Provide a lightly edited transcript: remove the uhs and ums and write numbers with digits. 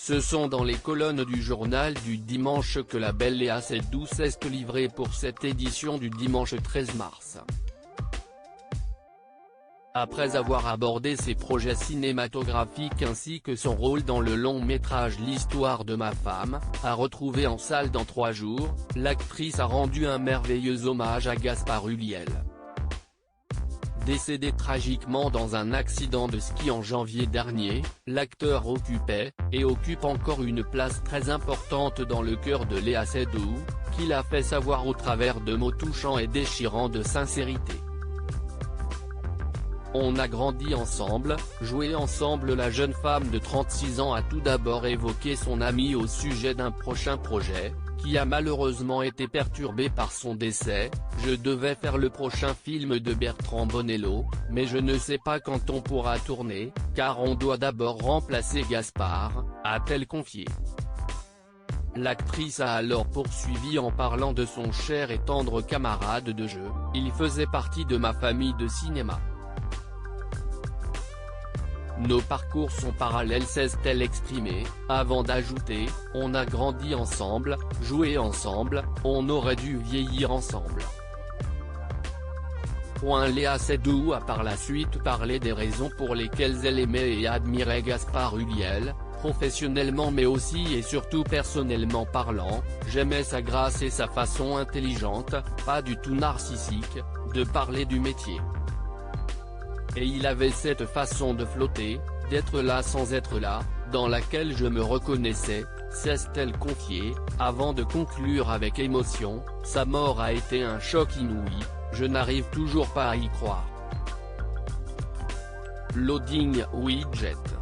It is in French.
Ce sont dans les colonnes du journal du dimanche que la belle Léa Seydoux s'est livrée pour cette édition du dimanche 13 mars. Après avoir abordé ses projets cinématographiques ainsi que son rôle dans le long-métrage L'histoire de ma femme, à retrouver en salle dans 3 jours, l'actrice a rendu un merveilleux hommage à Gaspard Ulliel. Décédé tragiquement dans un accident de ski en janvier dernier, l'acteur occupait, et occupe encore une place très importante dans le cœur de Léa Seydoux, qu'il a fait savoir au travers de mots touchants et déchirants de sincérité. On a grandi ensemble, joué ensemble. La jeune femme de 36 ans a tout d'abord évoqué son ami au sujet d'un prochain projet, qui a malheureusement été perturbé par son décès. Je devais faire le prochain film de Bertrand Bonello, mais je ne sais pas quand on pourra tourner, car on doit d'abord remplacer Gaspard, a-t-elle confié. L'actrice a alors poursuivi en parlant de son cher et tendre camarade de jeu. Il faisait partie de ma famille de cinéma. Nos parcours sont parallèles, s'est-elle exprimée, avant d'ajouter, on a grandi ensemble, joué ensemble, on aurait dû vieillir ensemble. Léa Seydoux a par la suite parlé des raisons pour lesquelles elle aimait et admirait Gaspard Ulliel, professionnellement mais aussi et surtout personnellement parlant. J'aimais sa grâce et sa façon intelligente, pas du tout narcissique, de parler du métier. Et il avait cette façon de flotter, d'être là sans être là, dans laquelle je me reconnaissais, s'est-elle confiée, avant de conclure avec émotion, sa mort a été un choc inouï, je n'arrive toujours pas à y croire. Loading widget.